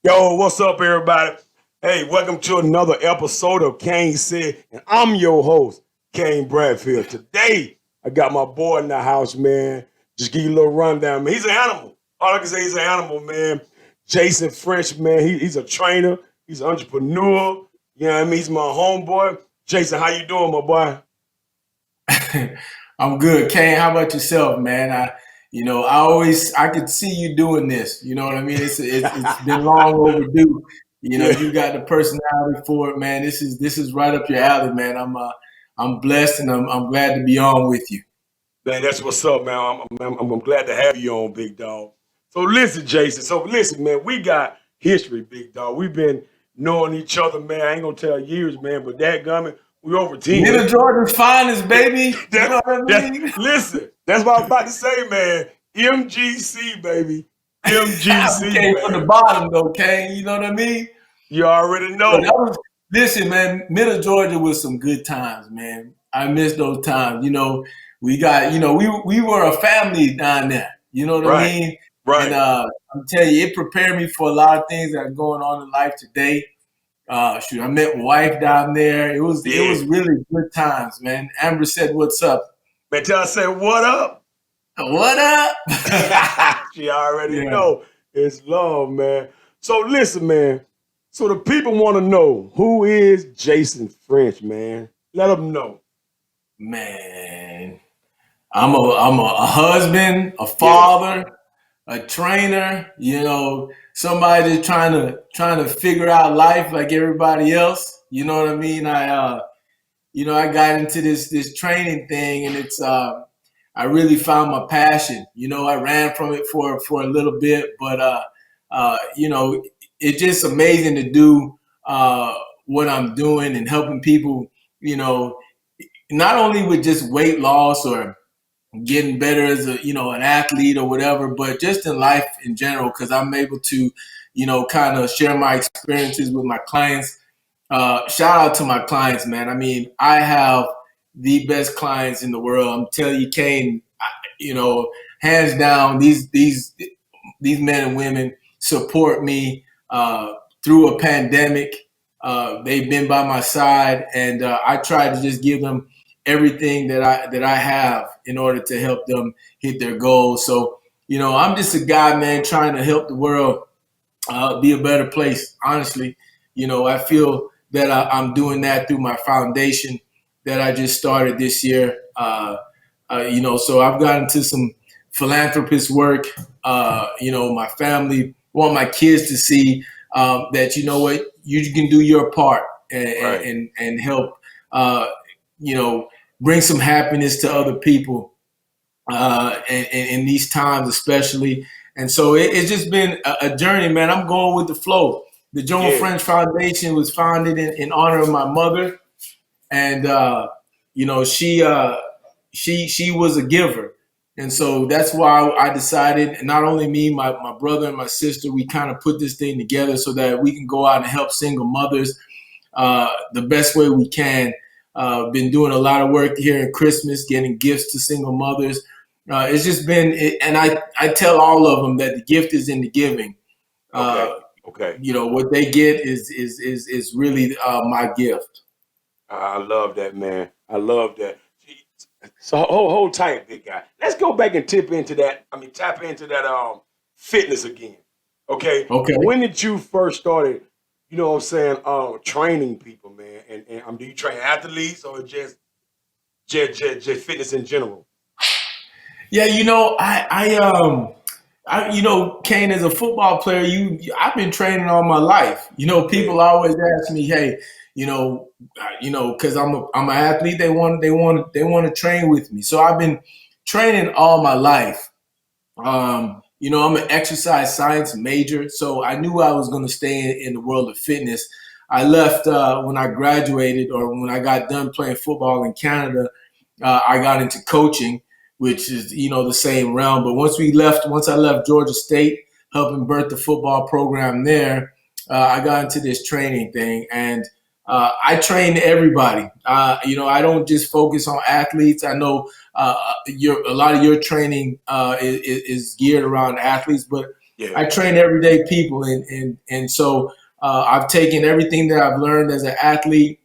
Yo, what's up, everybody? Hey, welcome to another episode of Kanesaid, and I'm your host, Kane Bradfield. Today, I got my boy in the house, man. Just give you a little rundown, man. He's an animal. All I can say, he's an animal, man. Jason French, man. He's a trainer. He's an entrepreneur. You know what I mean? He's my homeboy. Jason, how you doing, my boy? I'm good, Kane. How about yourself, man? I could see you doing this. You know what I mean? It's been long overdue. You Yeah, got the personality for it, man. This is right up your alley, man. I'm blessed and I'm glad to be on with you. man, that's what's up, man. I'm glad to have you on, big dog. So listen, Jason. So listen, man. We got history, big dog. We've been knowing each other, man. I ain't gonna tell years, man, but that gummit, we over 10. Middle Georgia's finest, baby. You know what I mean? Listen. That's what I'm about to say, man. MGC, baby. We MGC, came from the man. bottom, though, Kane. You know what I mean? You already But that know. was listen, man. Middle Georgia was some good times, man. I miss those times. We got, we were a family down there. You know what I Right, mean? And right. I'm telling you, it prepared me for a lot of things that are going on in life today. Shoot, I met my wife down there. It was Yeah. really good times, man. Amber said, "What's up?" Man, tell I said, what up? What up? She already Yeah, know. It's love, man. So listen, man. So the people want to know who is Jason French, man. Let them know. man. I'm a husband, a Yeah, father, a trainer, somebody that's trying to figure out life like everybody else. You know what I mean? I got into this training thing, and I really found my passion. I ran from it for a little bit, but it's just amazing to do what I'm doing and helping people. You know, not only with just weight loss or getting better as an athlete or whatever, but just in life in general, because I'm able to kind of share my experiences with my clients. Shout out to my clients, man. I mean, I have the best clients in the world. I'm telling you, Kane, you know hands down, these men and women support me through a pandemic. They've been by my side, and I try to just give them everything that I have in order to help them hit their goals. So, I'm just a guy, man, trying to help the world be a better place. Honestly, I feel that I'm doing that through my foundation that I just started this year. So I've gotten to some philanthropist work. My family want my kids to see that what you can do your part and right. and help you know bring some happiness to other people in these times especially. And so it's just been a journey, man. I'm going with the flow. The Joan Yeah. French Foundation was founded in honor of my mother, and she was a giver, and so that's why I decided. And not only me, my brother and my sister, we kind of put this thing together so that we can go out and help single mothers the best way we can. Been doing a lot of work here at Christmas, getting gifts to single mothers. It's just been, and I tell all of them that the gift is in the giving. Uh, Okay. Okay. what they get is really my gift. I love that, man. I love that. So hold tight, big guy. Let's go back and tip into that. I mean, tap into that fitness again. Okay. Okay. When did you first started, you know what I'm saying, training people, man? And do you train athletes or just fitness in general? Yeah, Kane, as a football player, I've been training all my life. Yeah. People always ask me, hey, because I'm an athlete, they want to train with me. So I've been training all my life. I'm an exercise science major, so I knew I was going to stay in the world of fitness. I left when I graduated, or when I got done playing football in Canada. I got into coaching, which is the same realm. But once I left Georgia State, helping birth the football program there, I got into this training thing, and I train everybody. I don't just focus on athletes. I know a lot of your training is geared around athletes, but Yeah. I train everyday people, and so I've taken everything that I've learned as an athlete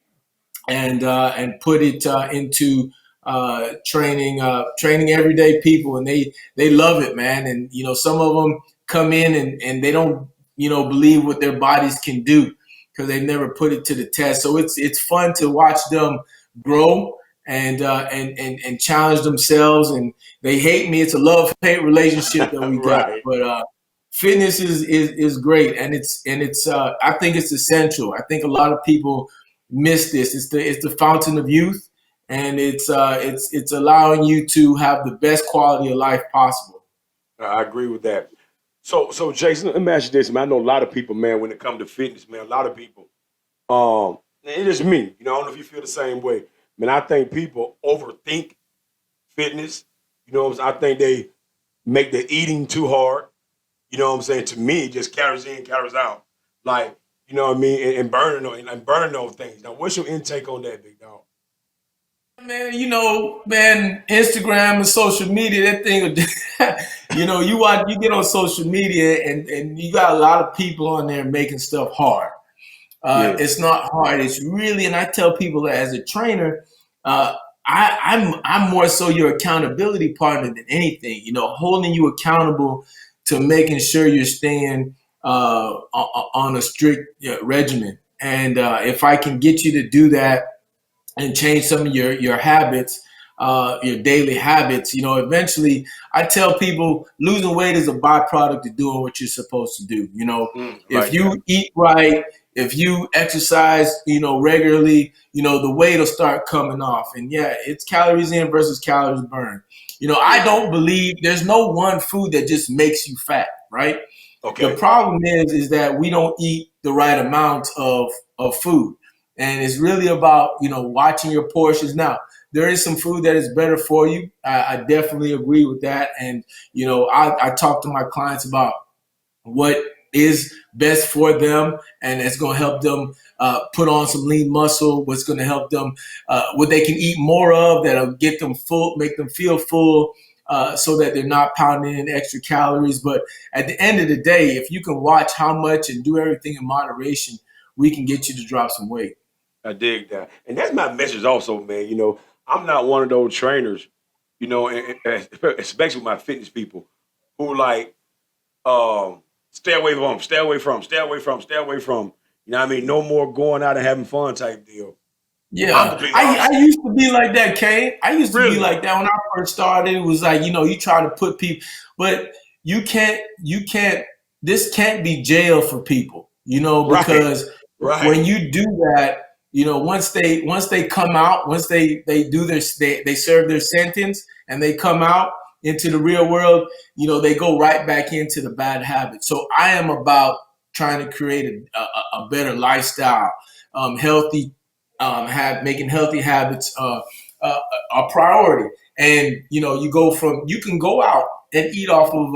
and put it into training everyday people, and they love it, man. And some of them come in and they don't believe what their bodies can do because they've never put it to the test. So it's fun to watch them grow and challenge themselves. And they hate me. It's a love-hate relationship that we got, Right. but fitness is great, and it's I think it's essential. I think a lot of people miss this. It's the fountain of youth, and it's allowing you to have the best quality of life possible. I agree with that. So Jason, let me ask you this, man. I know a lot of people, man, when it comes to fitness, man, a lot of people, it is me. I don't know if you feel the same way. Man, I think people overthink fitness. I think they make the eating too hard. You know what I'm saying? To me, it just carries in, carries out. Like, you know what I mean? And burning those things. Now, what's your intake on that, big dog? Man, man, Instagram and social media, that thing, you get on social media and you got a lot of people on there making stuff hard. Yeah. It's not hard. It's really, and I tell people that as a trainer, I'm more so your accountability partner than anything. Holding you accountable to making sure you're staying on a strict regimen. And if I can get you to do that and change some of your habits, your daily habits. Eventually, I tell people losing weight is a byproduct of doing what you're supposed to do. If Like you that. eat right, if you exercise, regularly, the weight will start coming off. And yeah, it's calories in versus calories burned. I Yeah. don't believe there's no one food that just makes you fat, right? The Okay. problem is that we don't eat the right amount of food. And it's really about, watching your portions. Now, there is some food that is better for you. I definitely agree with that. And, I talk to my clients about what is best for them, and it's going to help them put on some lean muscle, what's going to help them, what they can eat more of that'll get them full, make them feel full, so that they're not pounding in extra calories. But at the end of the day, if you can watch how much and do everything in moderation, we can get you to drop some weight. I dig that. And that's my message also, man. I'm not one of those trainers, especially with my fitness people who like stay away from, stay away from, stay away from, stay away from. You know what I mean? No more going out and having fun type deal. I'm Yeah, completely I opposite. used to be like that, Kane. I used to be Really? like that when I first started. It was like, you try to put people, but you can't, this can't be jail for people, Right. because when Right. you do that, once they come out, once they do they serve their sentence and they come out into the real world, they go right back into the bad habits. So I am about trying to create a better lifestyle, healthy, making healthy habits uh, a priority. And you can go out and eat off of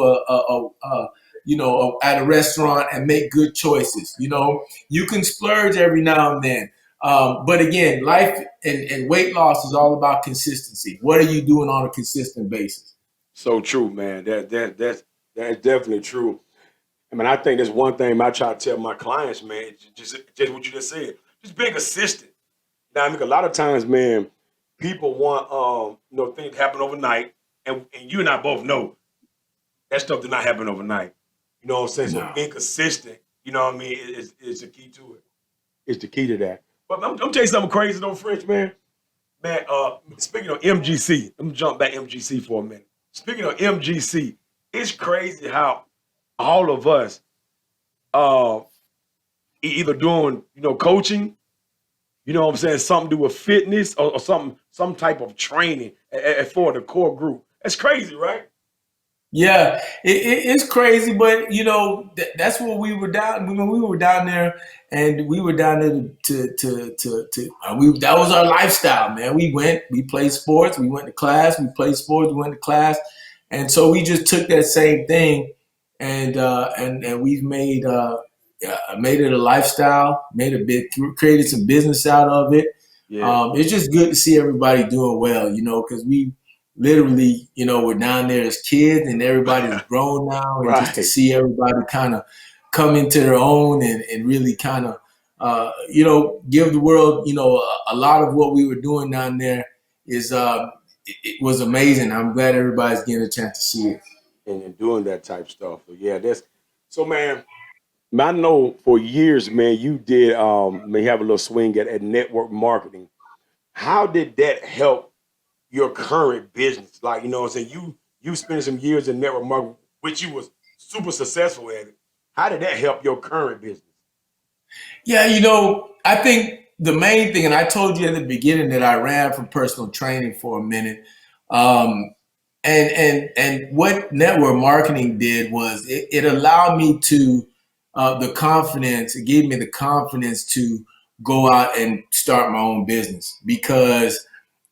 at a restaurant and make good choices. You can splurge every now and then. But again, life and weight loss is all about consistency. What are you doing on a consistent basis? So true, man. That's definitely true. I mean, I think that's one thing I try to tell my clients, man. Just what you just said. Just being consistent. Now, I mean, a lot of times, man, people want things to happen overnight, and you and I both know that stuff did not happen overnight. You know what I'm saying? So No. being consistent, you know what I mean, is the key to it. It's the key to that. But I'm tell you something crazy though, French man. Man, speaking of MGC, let me jump back MGC for a minute. Speaking of MGC, it's crazy how all of us uh either doing, coaching, you know what I'm saying, something to do with fitness or some type of training for the core group. That's crazy, right? Yeah, it's crazy, but that's what we were down when we were down there, and we were down there that was our lifestyle, man. We played sports, we went to class, we played sports, we went to class, and so we just took that same thing, and we've made it a lifestyle, created some business out of it. Yeah. It's just good to see everybody doing well, because literally, we're down there as kids, and everybody's grown now, and just to Right. see everybody kind of come into their own and really kind of, give the world, a lot of what we were doing down there is, it was amazing. I'm glad everybody's getting a chance to see it. And doing that type stuff. But yeah, that's so man. I know for years, man, you did may have a little swing at network marketing. How did that help your current business? Like, you know what I'm saying? You spent some years in network marketing, which you was super successful at it. How did that help your current business? Yeah, I think the main thing, and I told you at the beginning that I ran for personal training for a minute. Um, and what network marketing did was it allowed me to the confidence. It gave me the confidence to go out and start my own business because,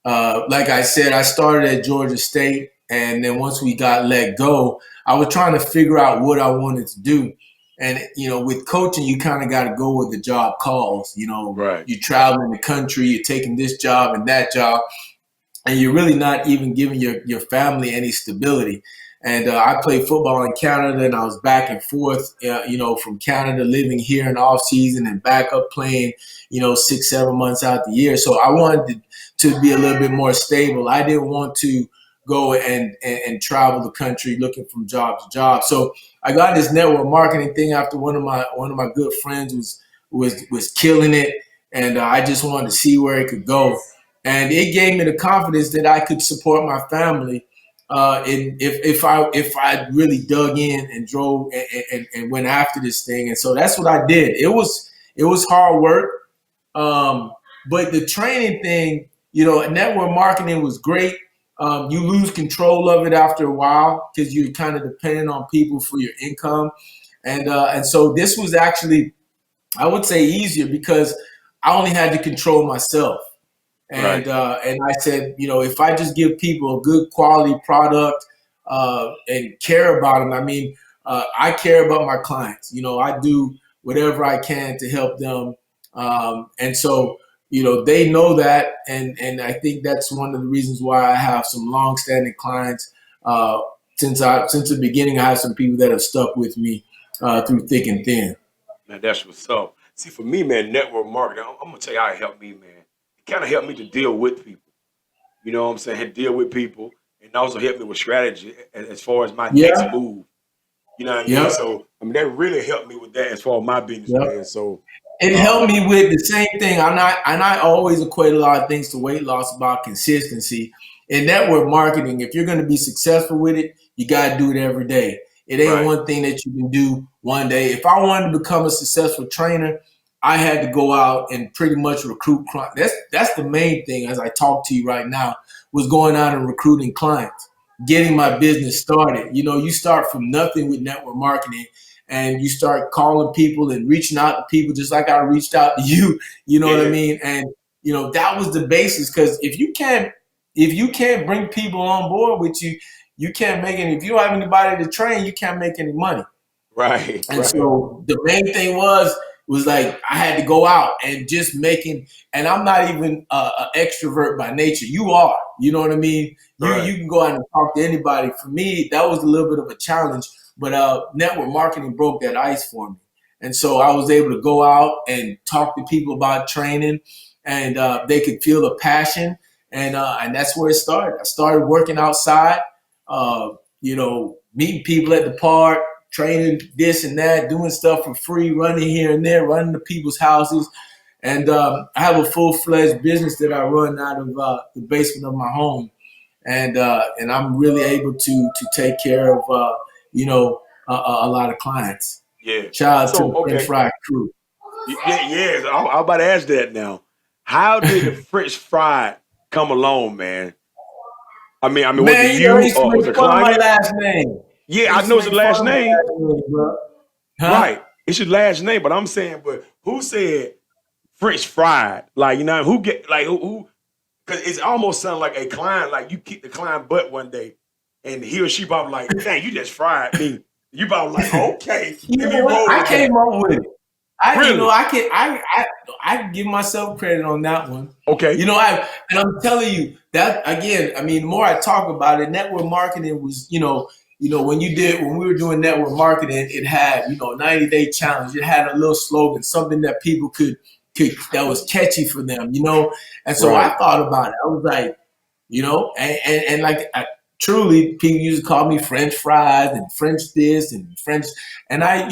like I said, I started at Georgia State, and then once we got let go, I was trying to figure out what I wanted to do. And with coaching, you kind of got to go where the job calls. Right. You're traveling the country, you're taking this job and that job, and you're really not even giving your family any stability. And I played football in Canada, and I was back and forth, from Canada, living here in off season and back up playing, 6, 7 months out the year. So I wanted to be a little bit more stable. I didn't want to go and travel the country looking from job to job. So I got this network marketing thing after one of my good friends was killing it, and I just wanted to see where it could go. And it gave me the confidence that I could support my family. And if I really dug in and drove and went after this thing. And so that's what I did. It was hard work, um, but the training thing, network marketing was great. You lose control of it after a while because you're kind of dependent on people for your income, and so this was actually, I would say, easier because I only had to control myself. Right. And I said, if I just give people a good quality product and care about them, I mean, I care about my clients. I do whatever I can to help them, and so they know that, and I think that's one of the reasons why I have some long-standing clients. Since the beginning, I have some people that have stuck with me through thick and thin. Man, that's what's up. See, for me, man, network marketing, I'm gonna tell you how it helped me, man. It kind of helped me to deal with people. You know what I'm saying? Deal with people and also help me with strategy as far as my next Yeah. move. You know what I mean? Yep. So I mean that really helped me with that as far as my business, Yep. man. So It helped um me with the same thing. I always equate a lot of things to weight loss about consistency. In network marketing, if you're going to be successful with it, you got to do it every day. It ain't right, one thing that you can do one day. If I wanted to become a successful trainer, I had to go out and pretty much recruit clients. That's the main thing as I talk to you right now, was going out and recruiting clients, getting my right. business started. You start from nothing with network marketing, and you start calling people and reaching out to people just like I reached out to you. You know what I Yeah, mean? And that was the basis, because if you can't bring people on board with you, you can't make any. If you don't have anybody to train, you can't make any money. right, And right, so the main thing was like I had to go out and just making. And I'm not even an extrovert by nature. You are. You know what I mean? You right. can go out and talk to anybody. For me, that was a little bit of a challenge, but network marketing broke that ice for me. And so I was able to go out and talk to people about training, and they could feel the passion, and that's where it started. I started working outside, meeting people at the park, training this and that, doing stuff for free, running here and there, running to people's houses. And I have a full-fledged business that I run out of the basement of my home, and I'm really able to take care of a lot of clients. Yeah. Shout out to So the French okay. Fry crew. Yeah, yeah. I'm about to ask that now. How did the French fry come along, man? I mean, was it Man, they you used to or was make a fun of my client? last name. Yeah, They I used to know it's make the fun last of my name. last name, bro. Huh? Right. It's your last name, but I'm saying, but who said French fried? Like, who get like who because it's almost sounded like a client, like you kicked the client butt one day, and he or she probably like, dang, you just fried me. You probably like, okay, You let know me what? roll I with came that. up with it. Really? I can give myself credit on that one. Okay. And I'm telling you that again. I mean, the more I talk about it, network marketing was, when we were doing network marketing, it had, 90-day challenge. It had a little slogan, something that people could that was catchy for them, And so I Right. thought about it. I was like, and like truly, people used to call me French fries and French this and French, and I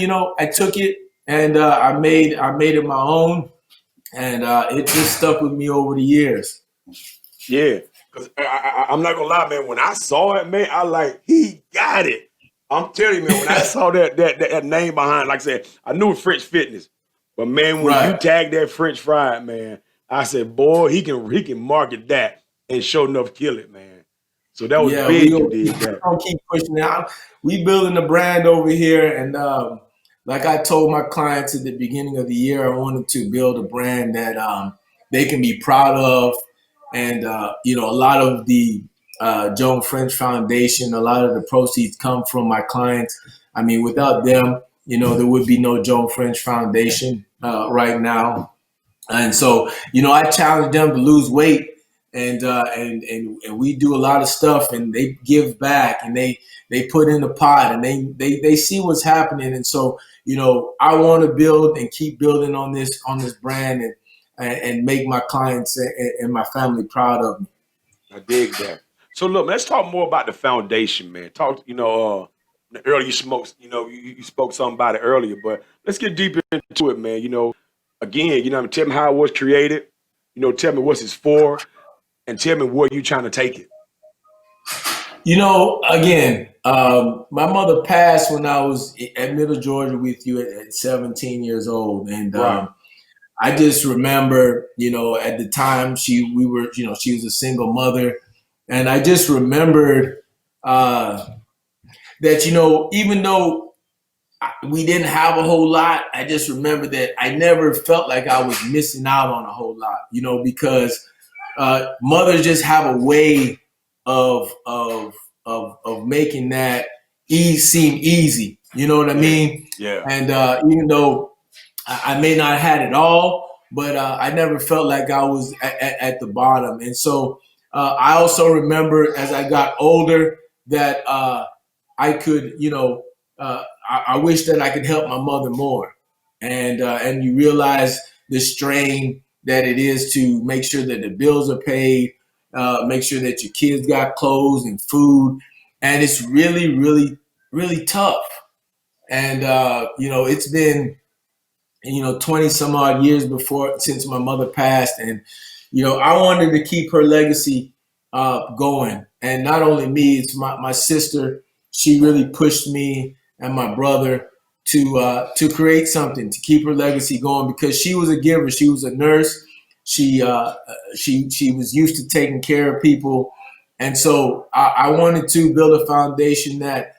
took it and I made it my own, and it just stuck with me over the years. Yeah. Because I'm not gonna lie, man. When I saw it, man, I like he got it. I'm telling you, man. When I saw that name behind, like I said, I knew French Fitness, but man, when you Right. tagged that French fry, man, I said, boy, he can market that and sure enough kill it, man. So that was Yeah, big. You did we that. gonna keep pushing it out. We building a brand over here, and like I told my clients at the beginning of the year, I wanted to build a brand that they can be proud of, and a lot of the Joan French Foundation, a lot of the proceeds come from my clients. I mean, without them, there would be no Joan French Foundation right now. And so, I challenge them to lose weight, and we do a lot of stuff, and they give back, and they put in the pot, and they see what's happening. And so, I want to build and keep building on this brand, and make my clients and my family proud of me. I dig that. So look, let's talk more about the foundation, man. Talk, earlier you smoked, you spoke something about it earlier, but let's get deeper into it, man. Again, tell me how it was created. Tell me what's it's for, and tell me where you trying to take it. Again, my mother passed when I was at Middle Georgia with you at 17 years old, and Right, I just remember, at the time she was a single mother, and I just remembered uh, that, even though we didn't have a whole lot, I just remember that I never felt like I was missing out on a whole lot, because mothers just have a way of making that seem easy. You know what I yeah, mean? yeah, And even though I may not have had it all, but I never felt like I was at the bottom. And so I also remember as I got older that I could, I wish that I could help my mother more. And you realize the strain that it is to make sure that the bills are paid, make sure that your kids got clothes and food, and it's really, really, really tough. And it's been 20 some odd years before since my mother passed, and I wanted to keep her legacy going. And not only me, it's my sister. She really pushed me and my brother to create something to keep her legacy going, because she was a giver. She was a nurse. She was used to taking care of people, and so I wanted to build a foundation that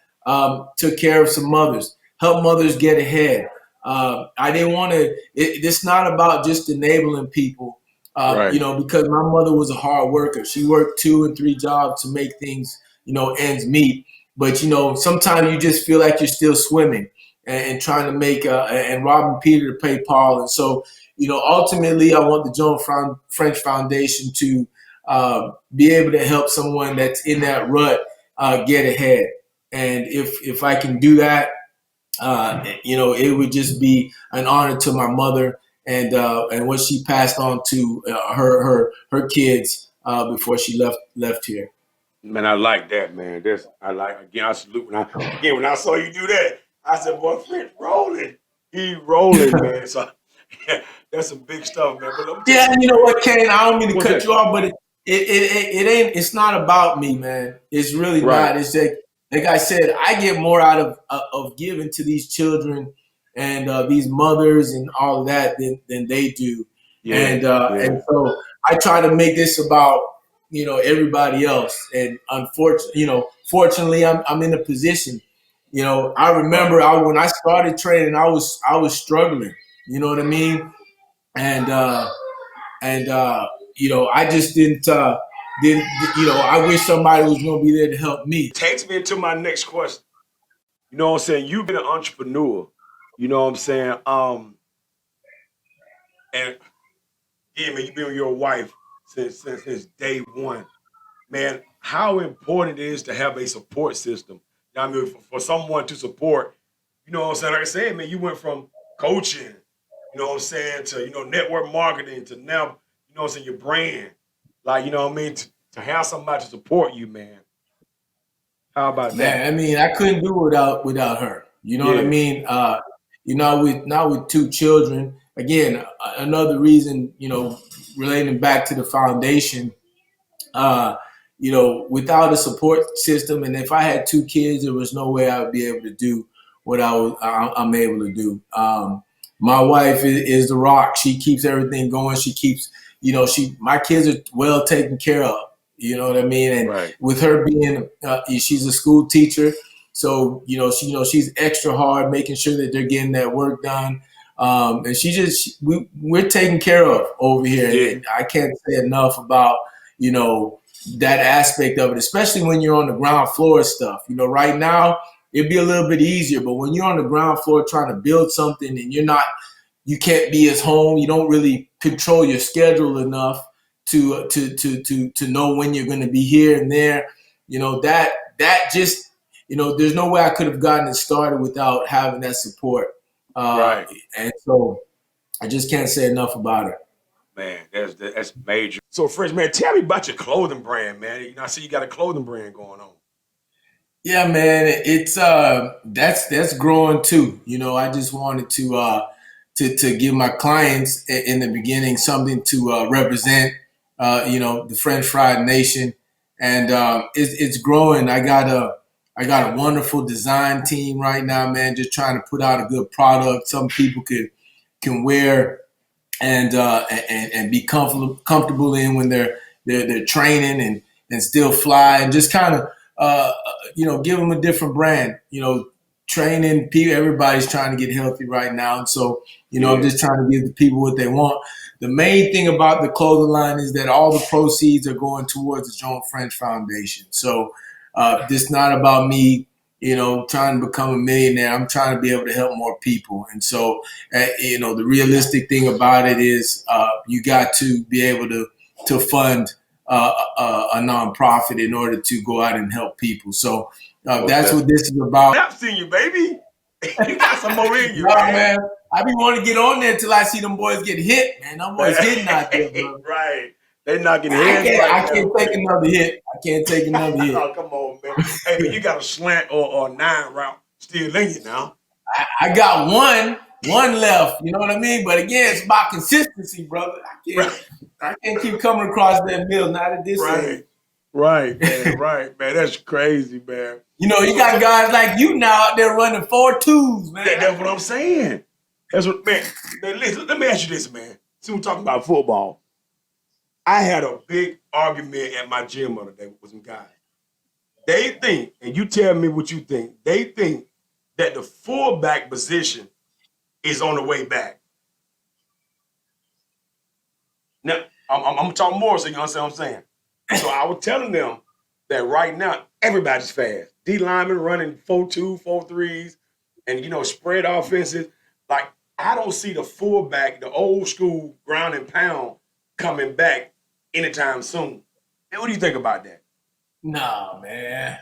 took care of some mothers, help mothers get ahead. I didn't want to. It's not about just enabling people, right. because my mother was a hard worker. She worked 2 and 3 jobs to make things, ends meet. But sometimes you just feel like you're still swimming, and trying to make and robbing Peter to pay Paul. And so, ultimately, I want the Joan French Foundation to be able to help someone that's in that rut get ahead. And if I can do that, it would just be an honor to my mother, and what she passed on to her kids before she left here. Man, I like that, man. I like again. I salute when I saw you do that. I said, "Boy, French rolling, he rolling, man." So yeah, that's some big stuff, man. But let me tell you Yeah, and something. you know what, Kane? I don't mean to What's cut that? you off, but it ain't. It's not about me, man. It's really Right. not. It's like I said, I get more out of giving to these children and these mothers and all of that than they do, Yeah. and Yeah. so I try to make this about everybody else. And unfortunately, fortunately, I'm in a position. I Right. remember when I started training, I was struggling. You know what I mean? And I just didn't. I wish somebody was going to be there to help me. Takes me into my next question. You know what I'm saying? You've been an entrepreneur. You know what I'm saying? And yeah, man, you've been with your wife since day one. Man, how important it is to have a support system. I mean, for someone to support, you know what I'm saying? Like I said, man, you went from coaching, you know what I'm saying, to, network marketing to now, you know what I'm saying, your brand. Like, you know what I mean? To have somebody to support you, man. How about that? Man, I mean, I couldn't do it without her. You know what I Yeah, mean? With now with two children, again, another reason, relating back to the foundation, uh, without a support system, and if I had two kids, there was no way I would be able to do what I'm able to do. My wife is the rock. She keeps everything going. She keeps, my kids are well taken care of. You know what I mean? And right. with her being, she's a school teacher, so she's extra hard, making sure that they're getting that work done. And we're taken care of over here, Yeah, and I can't say enough about you know, that aspect of it, especially when you're on the ground floor of stuff. Right now it'd be a little bit easier, but when you're on the ground floor trying to build something and you can't be as home, you don't really control your schedule enough to know when you're going to be here and there. That just, there's no way I could have gotten it started without having that support. right. And so I just can't say enough about it. Man, that's major. So, French, man, tell me about your clothing brand, man. I see you got a clothing brand going on. Yeah, man, it's that's growing too. I just wanted to give my clients in the beginning something to represent, the French Fried Nation, and it's growing. I got a wonderful design team right now, man. Just trying to put out a good product. Some people can wear and be comfortable in when they're training and still fly, and just kind of give them a different brand. Training people, everybody's trying to get healthy right now, and so I'm Yeah. just trying to give the people what they want. The main thing about the clothing line is that all the proceeds are going towards the Joan French Foundation. So it's not about me, trying to become a millionaire. I'm trying to be able to help more people. And so, the realistic thing about it is you got to be able to fund a nonprofit in order to go out and help people. So Most that's what definitely. this is about. I've seen you, baby. You got some more in you, Nah, man. man, I be wanting to get on there till I see them boys get hit, man. Them boys hitting out there, bro. Right. They knocking I heads can't. right I now, can't take man. another hit. I can't take another hit. Oh, come on, man. Hey, man, you got a slant or 9 route still in you now. I got one left. You know what I mean? But again, it's about consistency, brother. I can't. Right. I can't keep coming across that mill. Not at this age. Right. Right, man. Right, man. That's crazy, man. You got guys like you now out there running 4.2s, man. That's what I'm saying. That's what, man, listen, let me ask you this, man. Since we're talking about football, I had a big argument at my gym the other day with some guys. They think, and you tell me what you think, they think that the fullback position is on the way back. Now, I'm talking more so you understand what I'm saying. So I was telling them that right now, everybody's fast. D linemen running 4.2, 4.3s, and, spread offenses. Like, I don't see the fullback, the old school ground and pound coming back anytime soon. And what do you think about that? Nah, man.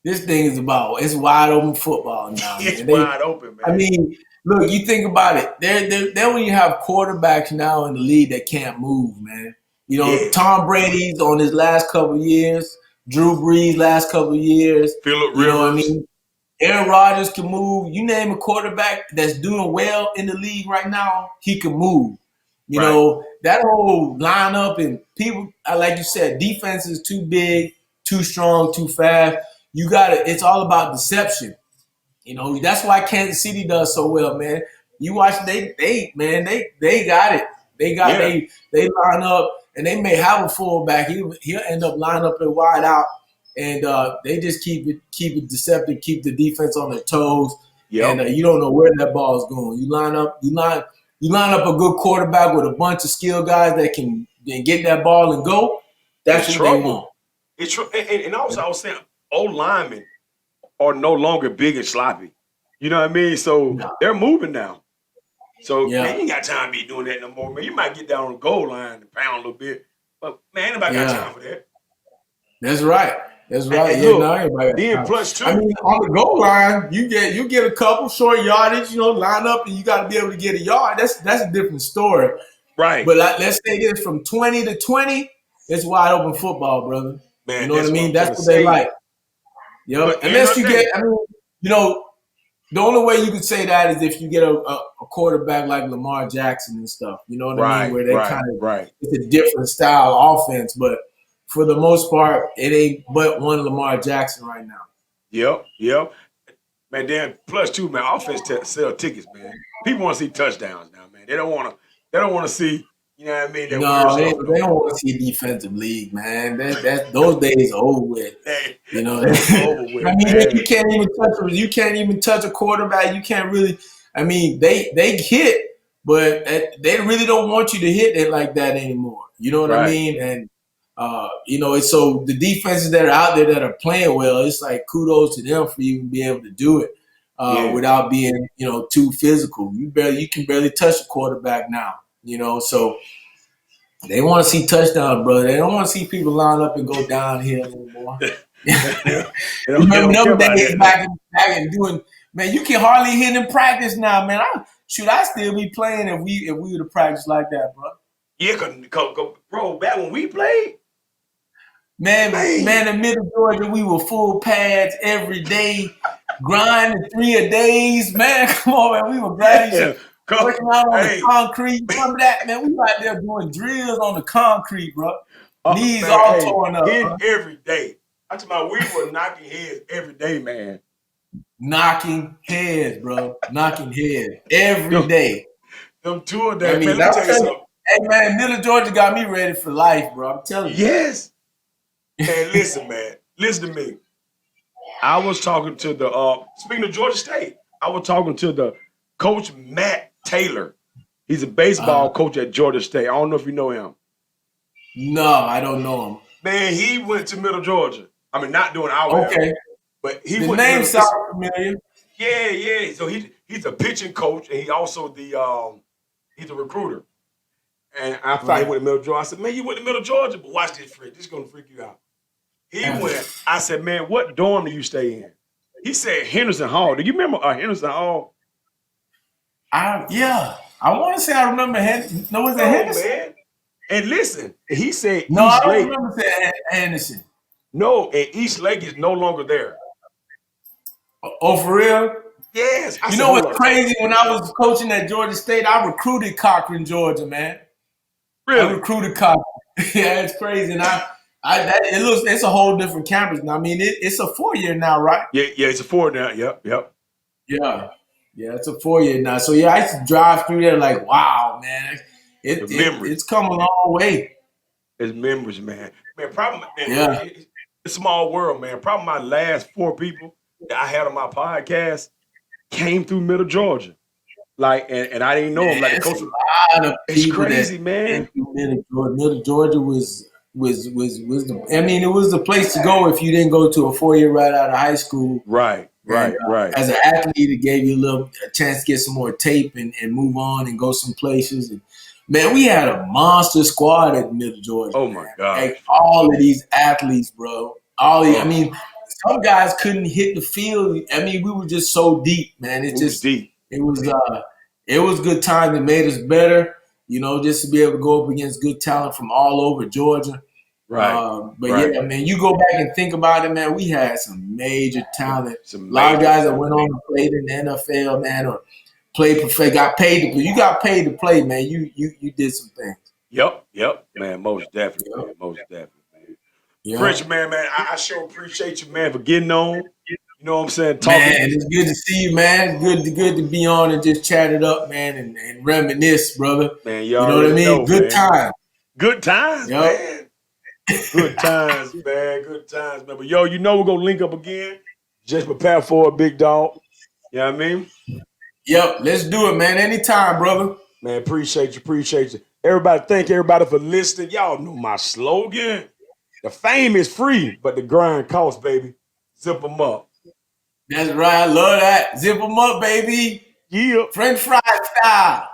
This thing is it's wide open football now, It's man. wide open, I man. mean, look, you think about it. There when you have quarterbacks now in the league that can't move, man. Yes. Tom Brady's on his last couple of years, Drew Brees last couple of years. Phillip You know what I Rivers. mean? Aaron Rodgers can move. You name a quarterback that's doing well in the league right now, he can move. Right. That whole lineup and people, like you said, defense is too big, too strong, too fast. It's all about deception. That's why Kansas City does so well, man. You watch they got it. Yeah. They line up and they may have a fullback. He'll end up lining up and wide out, and they just keep it deceptive, keep the defense on their toes, and Yep. you don't know where that ball is going. You line up a good quarterback with a bunch of skill guys that can get that ball and go. It's That's what they want. trouble. And also I was saying, old linemen are no longer big and sloppy. You know what I mean? So No. they're moving now. So, man, Yeah. you ain't got time to be doing that no more, man. You might get down on the goal line and pound a little bit, but man, ain't nobody got Yeah. time for that. That's right. That's right. And Yeah, no, look, everybody got then time. plus I two, mean, on the goal line, you get a couple short yardage, line up, and you got to be able to get a yard. That's a different story. right, But let's say this from 20 to 20, it's wide open football, brother. You man, know what I that's what mean? I'm That's trying to what they say. like. Yep. But end Unless of the you get, day, the only way you could say that is if you get a quarterback like Lamar Jackson and stuff. You know what I mean? right, Where they right, kind of, right. it's a different style offense. But for the most part, it ain't but one Lamar Jackson right now. Yep. Man, then plus two, man, offense sell tickets, man. People want to see touchdowns now, man. They don't want to. They don't want to see, you know what I mean, that weird No, stuff no they don't more. want to see a defensive league, man. Those days are over with. Hey, You know, that's over I with, mean, man. you can't even touch a quarterback. You can't really. I mean, they hit, but they really don't want you to hit it like that anymore. You know what I Right. mean? And it's so the defenses that are out there that are playing well, it's like kudos to them for even being able to do it Yeah. without being too physical. You can barely touch a quarterback now. So they want to see touchdowns, brother. They don't want to see people line up and go downhill anymore. they they Remember don't care them about days that. No. back and doing, man, you can hardly hit in practice now, man. I still be playing if we were to practice like that, bro. Yeah, bro, back when we played, Man, man. in Middle Georgia, we were full pads every day, grinding 3 a days, man. Come on, man. We were grinding, Yeah. Come, working out on the hey, concrete. Remember that, man? We were out there doing drills on the concrete, bro. Knees man, all hey, torn up, hitting bro. every day. I'm talking about we were knocking heads every day, man. Knocking heads, bro. Knocking heads every Them, day. them two of I that, man. mean, Let me I'm tell you telling you, something. hey man, Middle Georgia got me ready for life, bro. I'm telling Yes, man. Listen, man. Listen to me. I was talking to the speaking of Georgia State, I was talking to the coach Matt Taylor. He's a you. baseball coach at Georgia State. I don't know if you know him. No, I don't know him. Man, he went to Middle Georgia. I mean, not doing our era, Okay, but he the went to name Middle. sounds familiar. Yeah. So he's a pitching coach, and he also he's a recruiter. And I thought he Right. went to Middle Georgia. I said, man, you went to Middle Georgia, but watch this, Fred. This is gonna freak you out. He went. I said, man, what dorm do you stay in? He said Henderson Hall. Do you remember Henderson Hall? I want to say I remember. No, was it No, Henderson? man. And listen, he said No, I East don't Lake. remember saying Henderson. No, and East Lake is no longer there. Oh, for real? Yes. I You said, know hold what's up. crazy? When I was coaching at Georgia State, I recruited Cochran, Georgia, man. I Really? recruited Cochran. Yeah, it's crazy. And it's a whole different campus now. I mean, it's a 4 year now, right? Yeah, it's a four now. Yep. Yeah. Yeah, it's a 4 year now. So yeah, I used to drive through there like, wow, man. The memories. It's come a long way. It's memories, man. Man, problem, man, Yeah. it's a small world, man. Probably my last four people that I had on my podcast came through Middle Georgia. Like, and I didn't know him. Man, Like the it's coach, a lot of it's people that crazy, came man. through Middle Georgia. Middle Georgia was the. I mean, it was the place to go if you didn't go to a 4 year right out of high school. Right. And as an athlete, it gave you a chance to get some more tape and move on and go some places. And man, we had a monster squad at Middle Georgia, Oh my man. Like gosh. all of these athletes, bro. I Oh, mean, some guys couldn't hit the field. I mean, we were just so deep, man. it was deep. It was it was good time. It made us better, just to be able to go up against good talent from all over Georgia. Right. But Right. yeah, man, you go back and think about it, man. We had some major talent. Some A lot of major guys that talent. went on to play in the NFL, man, or played perfect, got paid to play. You got paid to play, man. You did some things. Yep. Man, most definitely, Yep. man. Most definitely, man. Yep. French, man, I sure appreciate you, man, for getting on. You know what I'm saying? Man, Talking. it's good to see you, man. Good to be on and just chat it up, man, and reminisce, brother. Man, you You know what I already mean? know, Good man. time. Good times, Yep. man. Good times, man. Good times, man. But yo, you know we're gonna link up again. Just prepare for it, big dog. You know what I mean? Yep. Let's do it, man. Anytime, brother. Man, appreciate you. Everybody, thank everybody for listening. Y'all know my slogan. The fame is free, but the grind costs, baby. Zip them up. That's right. I love that. Zip them up, baby. Yeah. French fry style.